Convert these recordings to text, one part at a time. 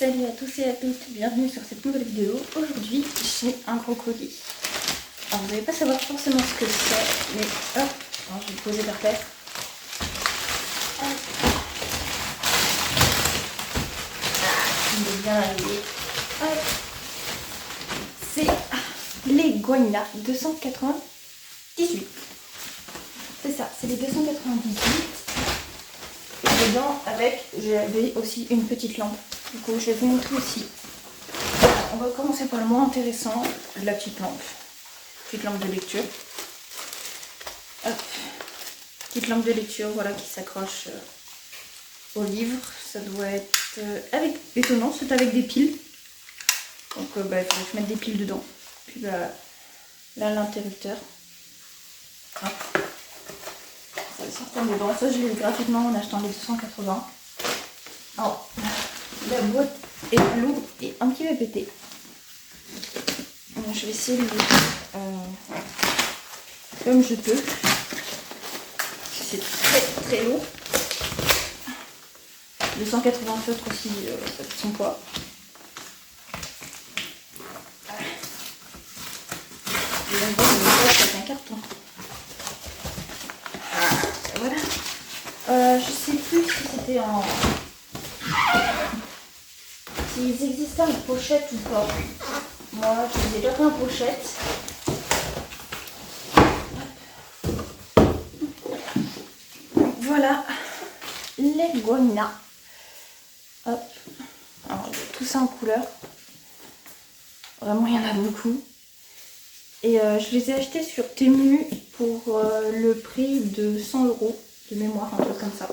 Salut à tous et à toutes, bienvenue sur cette nouvelle vidéo. Aujourd'hui, j'ai un gros colis. Alors, vous n'allez pas savoir forcément ce que c'est, mais hop, alors, je vais le poser par terre. Il est bien arrivé. Hop. C'est les Guanina 298. C'est ça, c'est les 298. Et dedans, j'avais aussi une petite lampe. Du coup, je vais vous montrer aussi. On va commencer par le moins intéressant, la petite lampe. Petite lampe de lecture. Hop. Petite lampe de lecture, voilà, qui s'accroche au livre. Ça doit être avec, étonnant, c'est avec des piles. Donc, il faudrait que je mette des piles dedans. Puis là, l'interrupteur. Hop. Ça sort dedans. Ça, je l'ai eu gratuitement en achetant les 280. Alors, la boîte est lourde et un petit peu pétée. Je vais essayer de l'ouvrir comme je peux. C'est très très lourd. 280 feutres aussi, ça fait son poids. Et là, je vois avec un carton. Voilà. Je sais plus si c'était en... s'ils existaient en pochette ou pas. Moi, je les ai pas fait en pochette. Voilà les Guanina. Hop. Alors, tout ça en couleur. Vraiment, il y en a beaucoup. Et je les ai achetés sur Temu pour le prix de 100 € de mémoire, un truc comme ça.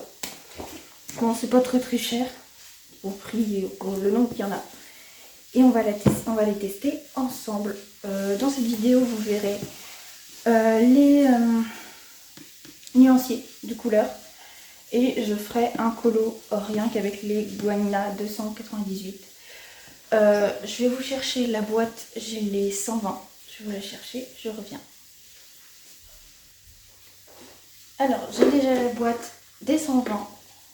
Bon, c'est pas très cher au prix et le nombre qu'il y en a. Et on va les tester ensemble. Dans cette vidéo, vous verrez les nuanciers de couleurs. Et je ferai un colo rien qu'avec les Guanina 298. Je vais vous chercher la boîte, j'ai les 120. Je vais la chercher, je reviens. Alors, j'ai déjà la boîte des 120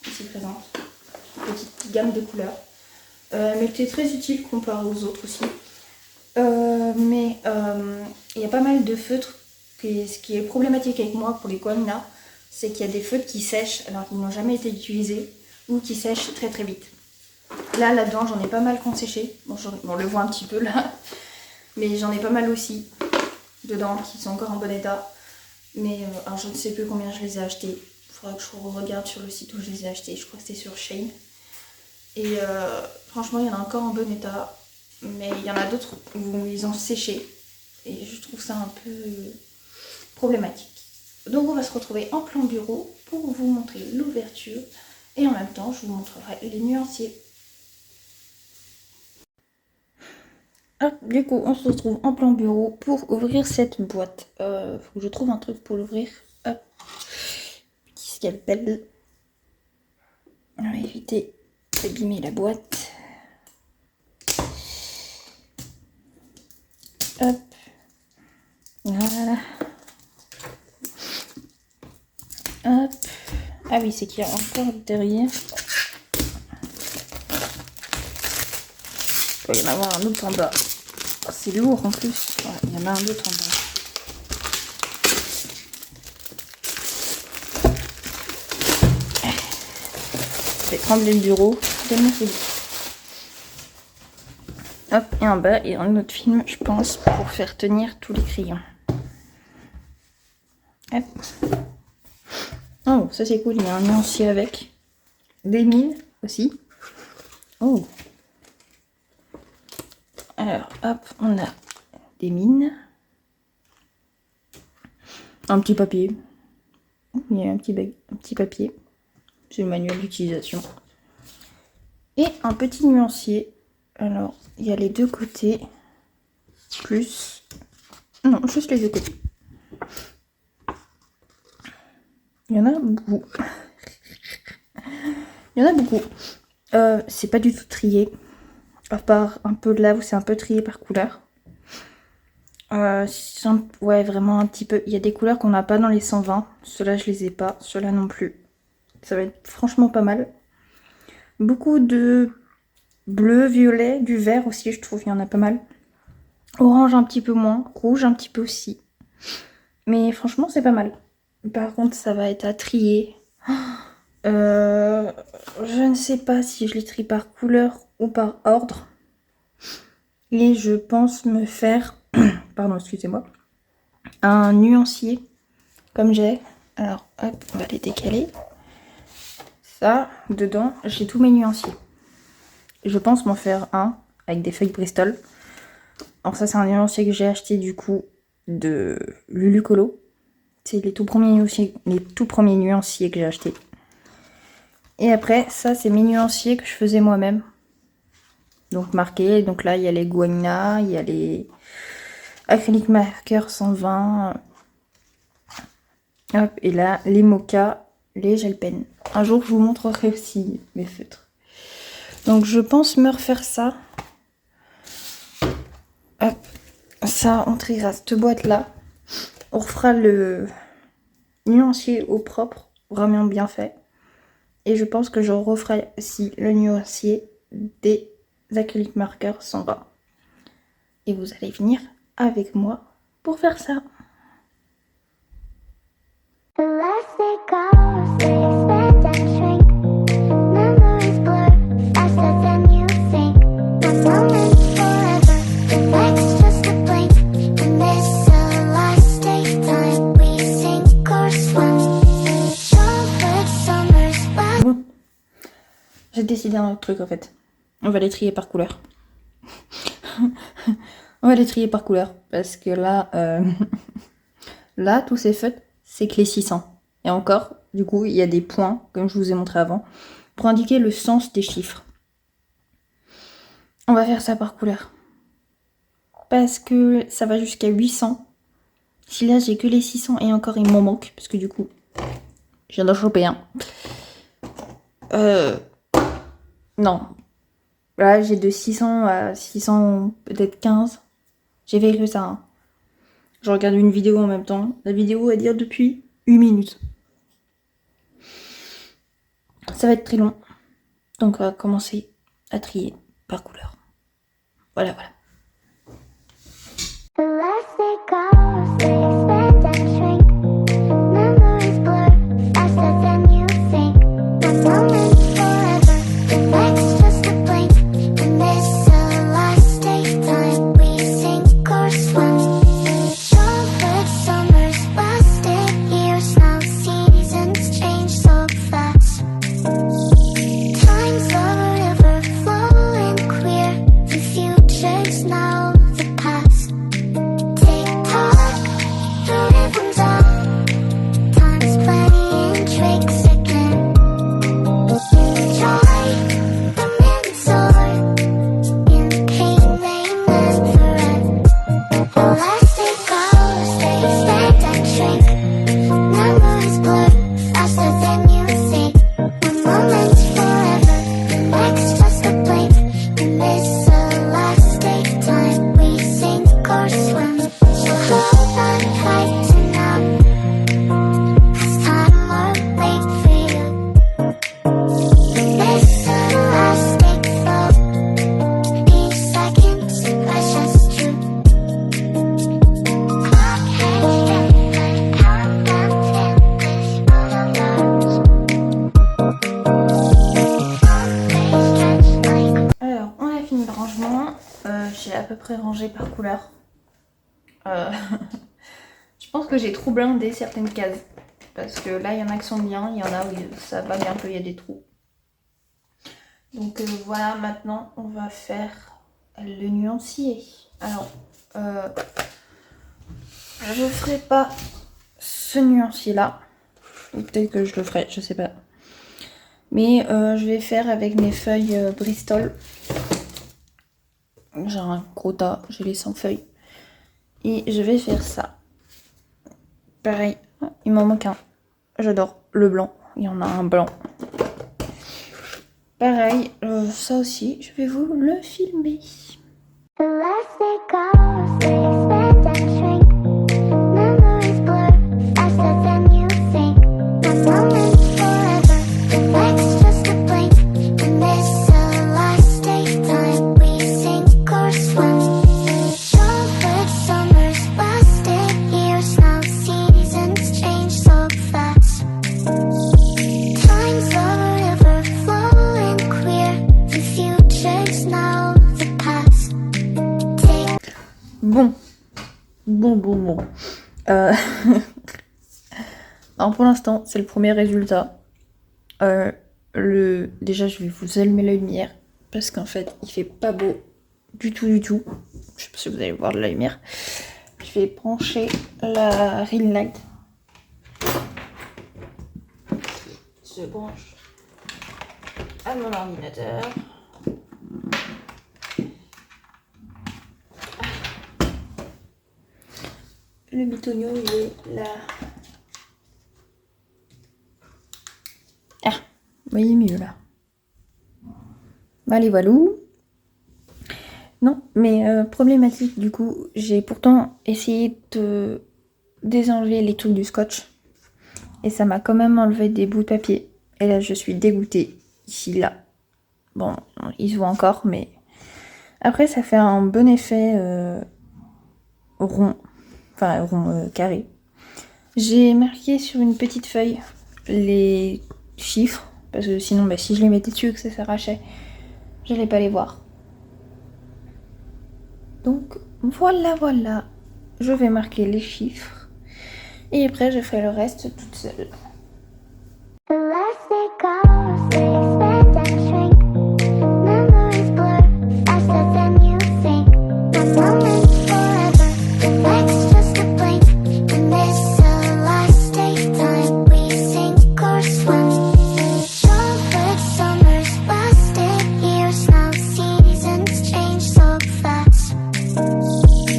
ici présente. Une petite gamme de couleurs. Mais était très utile comparé aux autres aussi. Mais il y a pas mal de feutres. Ce qui est problématique avec moi pour les Guanina, c'est qu'il y a des feutres qui sèchent alors qu'ils n'ont jamais été utilisés ou qui sèchent très très vite. Là-dedans, j'en ai pas mal qu'on séché. Bon, on le voit un petit peu là. Mais j'en ai pas mal aussi dedans qui sont encore en bon état. Mais alors je ne sais plus combien je les ai achetés. Il faudra que je regarde sur le site où je les ai achetés. Je crois que c'était sur Shein. Et franchement, il y en a encore en bon état. Mais il y en a d'autres où ils ont séché. Et je trouve ça un peu problématique. Donc on va se retrouver en plan bureau pour vous montrer l'ouverture. Et en même temps, je vous montrerai les nuanciers. Hop, du coup, on se retrouve en plan bureau pour ouvrir cette boîte. Faut que je trouve un truc pour l'ouvrir. Hop. Petit scalpel. On va éviter d'abîmer la boîte. Hop. Voilà. Hop. Ah oui, c'est qu'il y a encore derrière. Il va y en avoir un autre en bas. C'est lourd en plus. Ouais, il y en a un autre en bas. Je vais trembler le bureau. Tellement c'est lourd. Hop, et en bas, il y a un autre film, je pense, pour faire tenir tous les crayons. Hop. Oh, ça c'est cool, il y a un nuancier avec. Des mines aussi. Oh. Alors, hop, on a des mines. Un petit papier. Il y a un petit papier. C'est le manuel d'utilisation. Et un petit nuancier. Alors, il y a les deux côtés. Plus... Non, juste les deux côtés. Il y en a beaucoup. Il y en a beaucoup. C'est pas du tout trié. À part un peu de là où c'est un peu trié par couleur. Ouais, vraiment un petit peu. Il y a des couleurs qu'on n'a pas dans les 120. Ceux-là, je les ai pas. Ceux-là non plus. Ça va être franchement pas mal. Beaucoup de bleu, violet, du vert aussi, je trouve, il y en a pas mal. Orange un petit peu moins, rouge un petit peu aussi. Mais franchement, c'est pas mal. Par contre, ça va être à trier. Je ne sais pas si je les trie par couleur ou par ordre. Et je pense me faire, pardon, excusez-moi, un nuancier comme j'ai. Alors, hop, on va les décaler. Ça, dedans, j'ai tous mes nuanciers. Je pense m'en faire un avec des feuilles Bristol. Alors ça, c'est un nuancier que j'ai acheté du coup de Lulucolo. C'est les tout premiers nuanciers que j'ai achetés. Et après, ça, c'est mes nuanciers que je faisais moi-même. Donc marqués. Donc là, il y a les Guayna, il y a les Acrylic Marker 120. Hop, et là, les Mocha, les gel pen. Un jour, je vous montrerai aussi mes feutres. Donc je pense me refaire ça. Hop, ça, on triera cette boîte-là. On refera le nuancier au propre, vraiment bien fait. Et je pense que je referai aussi le nuancier des acrylic markers 120. Et vous allez venir avec moi pour faire ça. J'ai décidé un autre truc en fait. On va les trier par couleur. On va les trier par couleur. Parce que là, là, tous ces feutres, c'est que les 600. Et encore, du coup, il y a des points, comme je vous ai montré avant, pour indiquer le sens des chiffres. On va faire ça par couleur. Parce que ça va jusqu'à 800. Si là, j'ai que les 600 et encore, il m'en manque. Parce que du coup, je viens d'en choper un. Non. Là, j'ai de 600 à 600, peut-être 15. J'ai vécu ça. Hein. Je regarde une vidéo en même temps. La vidéo va dire depuis 8 minutes. Ça va être très long. Donc, on va commencer à trier par couleur. Voilà, voilà. J'ai à peu près rangé par couleur. Je pense que j'ai trop blindé certaines cases. Parce que là, il y en a qui sont bien, il y en a où ça va bien peu, il y a des trous. Donc voilà, maintenant, on va faire le nuancier. Alors, je ne ferai pas ce nuancier-là. Ou peut-être que je le ferai, je sais pas. Mais je vais faire avec mes feuilles Bristol. J'ai un gros tas, j'ai les 100 feuilles. Et je vais faire ça. Pareil, il m'en manque un. J'adore le blanc. Il y en a un blanc. Pareil, ça aussi, je vais vous le filmer. Bon. Euh, Alors pour l'instant, c'est le premier résultat. Déjà, je vais vous allumer la lumière parce qu'en fait, il fait pas beau du tout. Je sais pas si vous allez voir de la lumière. Je vais brancher la ring light. Je branche à mon ordinateur. Le bitonio, il est là. Ah, vous voyez mieux là. Allez, voilà. Non, mais problématique du coup, j'ai pourtant essayé de désenlever les trucs du scotch. Et ça m'a quand même enlevé des bouts de papier. Et là, je suis dégoûtée. Ici, là. Bon, il se voit encore, mais... Après, ça fait un bon effet rond. Enfin, rond carré. J'ai marqué sur une petite feuille les chiffres. Parce que sinon, si je les mettais dessus et que ça s'arrachait, j'allais pas les voir. Donc, voilà. Je vais marquer les chiffres. Et après, je ferai le reste toute seule.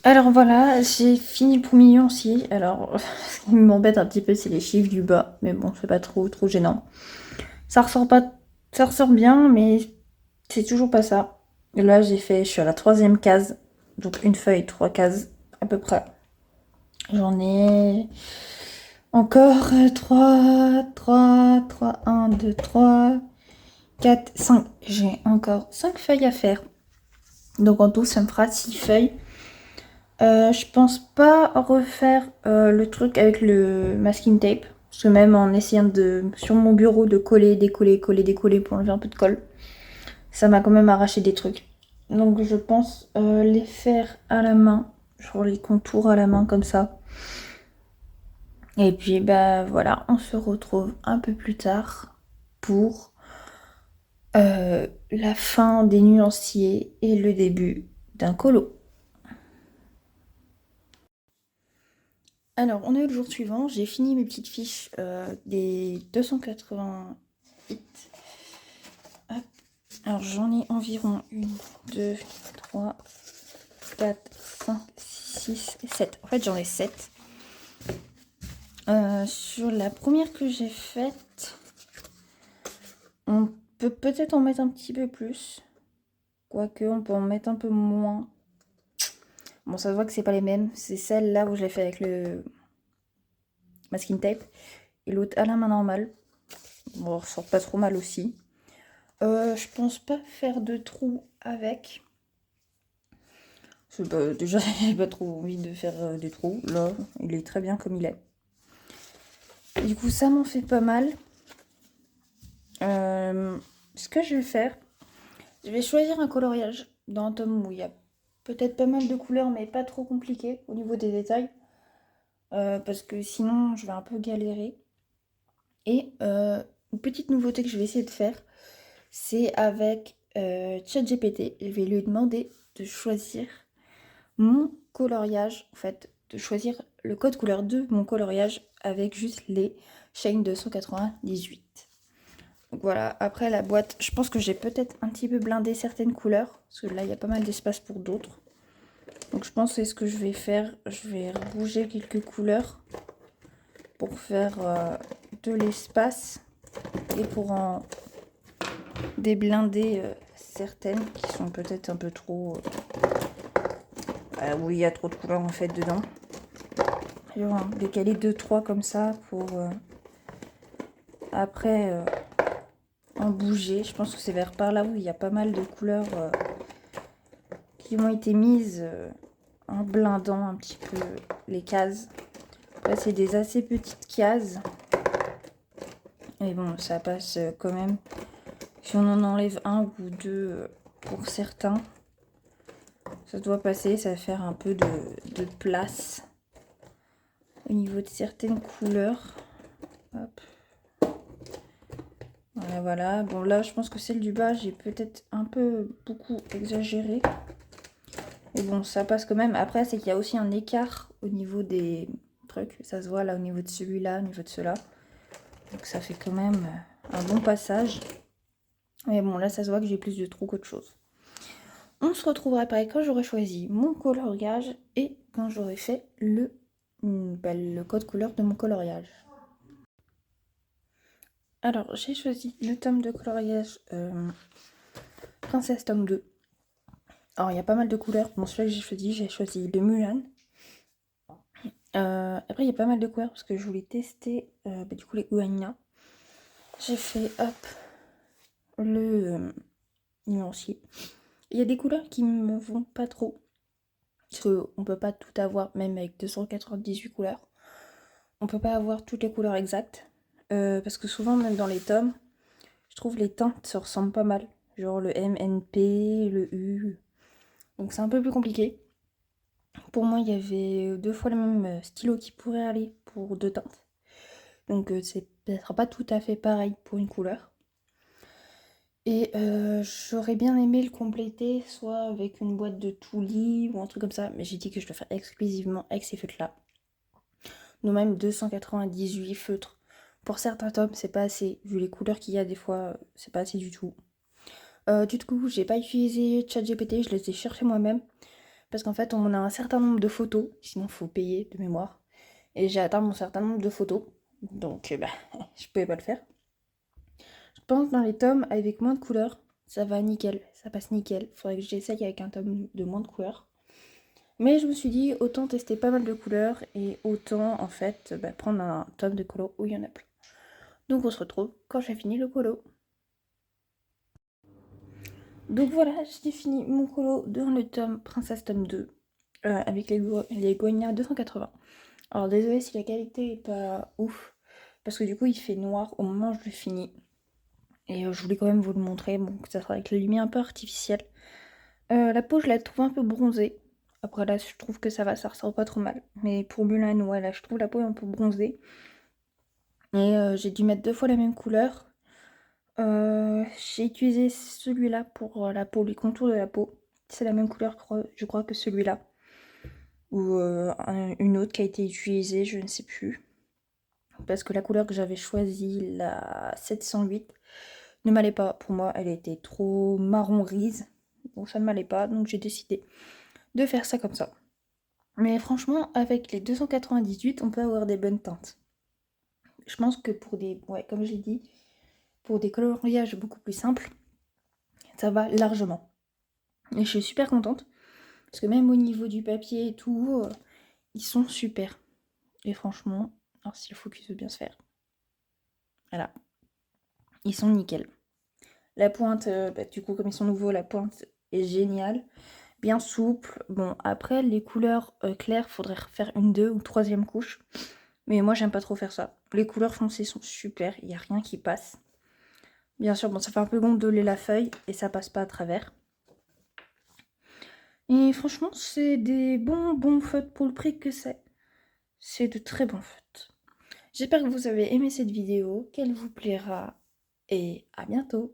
Alors voilà, j'ai fini le premier aussi. Alors, ce qui m'embête un petit peu, c'est les chiffres du bas. Mais bon, c'est pas trop gênant. Ça ressort bien, mais c'est toujours pas ça. Et là, je suis à la 3e case. Donc une feuille, 3 cases à peu près. J'en ai encore 3, 1, 2, 3, 4, 5. J'ai encore 5 feuilles à faire. Donc en tout, ça me fera 6 feuilles. Je pense pas refaire le truc avec le masking tape. Parce que même en essayant sur mon bureau de décoller pour enlever un peu de colle, ça m'a quand même arraché des trucs. Donc je pense les faire à la main, genre les contours à la main comme ça. Et puis voilà, on se retrouve un peu plus tard pour la fin des nuanciers et le début d'un colo. Alors, on est le jour suivant, j'ai fini mes petites fiches des 288. Hop. Alors, j'en ai environ 1, 2, 3, 4, 5, 6 et 7. En fait, j'en ai 7. Sur la première que j'ai faite, on peut peut-être en mettre un petit peu plus. Quoique, on peut en mettre un peu moins. Bon, ça se voit que c'est pas les mêmes. C'est celle-là où je l'ai fait avec le masking tape. Et l'autre à la main normale. Bon, ça sort pas trop mal aussi. Je pense pas faire de trous avec. Déjà, j'ai pas trop envie de faire des trous. Là, il est très bien comme il est. Du coup, ça m'en fait pas mal. Ce que je vais faire, je vais choisir un coloriage dans un tome où il y a peut-être pas mal de couleurs, mais pas trop compliqué au niveau des détails. Parce que sinon, je vais un peu galérer. Et une petite nouveauté que je vais essayer de faire, c'est avec ChatGPT. Je vais lui demander de choisir mon coloriage, en fait, de choisir le code couleur de mon coloriage avec juste les Shine 298. Donc voilà, après la boîte, je pense que j'ai peut-être un petit peu blindé certaines couleurs, parce que là, il y a pas mal d'espace pour d'autres. Donc je pense que c'est ce que je vais faire. Je vais bouger quelques couleurs pour faire de l'espace et pour en déblinder certaines qui sont peut-être un peu trop... où il y a trop de couleurs en fait dedans. Je vais en décaler 2-3 comme ça pour après en bouger. Je pense que c'est vers par là où il y a pas mal de couleurs qui ont été mises en blindant un petit peu les cases. Là, c'est des assez petites cases. Et bon, ça passe quand même. Si on en enlève un ou deux pour certains, ça doit passer. Ça va faire un peu de place. au niveau de certaines couleurs. Hop. Voilà, voilà. Bon, là, je pense que celle du bas, j'ai peut-être un peu beaucoup exagéré. Mais bon, ça passe quand même. Après, c'est qu'il y a aussi un écart au niveau des trucs. Ça se voit là au niveau de celui-là, au niveau de ceux-là. Donc ça fait quand même un bon passage. Mais bon, là, ça se voit que j'ai plus de trous qu'autre chose. On se retrouvera après quand j'aurai choisi mon coloriage et quand j'aurai fait le code couleur de mon coloriage. Alors, j'ai choisi le tome de coloriage Princesse tome 2. Alors, il y a pas mal de couleurs. Bon, celui que j'ai choisi le Mulan. Après, il y a pas mal de couleurs parce que je voulais tester du coup les Gouania. J'ai fait hop le nuancier. Il y a des couleurs qui me vont pas trop. Parce qu'on peut pas tout avoir, même avec 298 couleurs. On peut pas avoir toutes les couleurs exactes. Parce que souvent, même dans les tomes, je trouve les teintes se ressemblent pas mal. Genre le MNP, le U. Donc c'est un peu plus compliqué. Pour moi, il y avait 2 fois le même stylo qui pourrait aller pour 2 teintes. Donc ça sera pas tout à fait pareil pour une couleur. Et j'aurais bien aimé le compléter, soit avec une boîte de Touli ou un truc comme ça. Mais j'ai dit que je le ferais exclusivement avec ces feutres-là. Nous même 298 feutres. Pour certains tomes, c'est pas assez. Vu les couleurs qu'il y a des fois, c'est pas assez du tout. Du coup, j'ai pas utilisé ChatGPT, je les ai cherchés moi-même. Parce qu'en fait, on a un certain nombre de photos, sinon il faut payer de mémoire. Et j'ai atteint mon certain nombre de photos. Donc, je pouvais pas le faire. Je pense que dans les tomes avec moins de couleurs, ça va nickel. Ça passe nickel. Faudrait que j'essaye avec un tome de moins de couleurs. Mais je me suis dit, autant tester pas mal de couleurs et autant, en fait, prendre un tome de colo où il y en a plus. Donc on se retrouve quand j'ai fini le colo. Donc voilà, j'ai fini mon colo dans le tome Princesse tome 2 avec les Goignards 280. Alors désolé si la qualité est pas ouf, parce que du coup il fait noir au moment où je le finis. Et je voulais quand même vous le montrer, bon, ça sera avec la lumière un peu artificielle. La peau je la trouve un peu bronzée. Après là je trouve que ça va, ça ressort pas trop mal. Mais pour Mulan, ouais là je trouve la peau un peu bronzée. Et j'ai dû mettre 2 fois la même couleur. J'ai utilisé celui-là pour la peau, les contours de la peau. C'est la même couleur, je crois, que celui-là. Ou une autre qui a été utilisée, je ne sais plus. Parce que la couleur que j'avais choisie, la 708, ne m'allait pas. Pour moi, elle était trop marron-grise. Donc ça ne m'allait pas. Donc j'ai décidé de faire ça comme ça. Mais franchement, avec les 298, on peut avoir des bonnes teintes. Je pense que pour des... Ouais, comme je l'ai dit, pour des coloriages beaucoup plus simples, ça va largement. Et je suis super contente. Parce que même au niveau du papier et tout, ils sont super. Et franchement, alors si le focus veut bien se faire. Voilà. Ils sont nickel. La pointe, du coup, comme ils sont nouveaux, la pointe est géniale. Bien souple. Bon, après, les couleurs claires, faudrait refaire une 2 ou 3e couche. Mais moi, j'aime pas trop faire ça. Les couleurs foncées sont super. Il n'y a rien qui passe. Bien sûr, bon, ça fait un peu gondoler la feuille et ça passe pas à travers. Et franchement, c'est des bons feutres pour le prix que c'est. C'est de très bons feutres. J'espère que vous avez aimé cette vidéo, qu'elle vous plaira et à bientôt.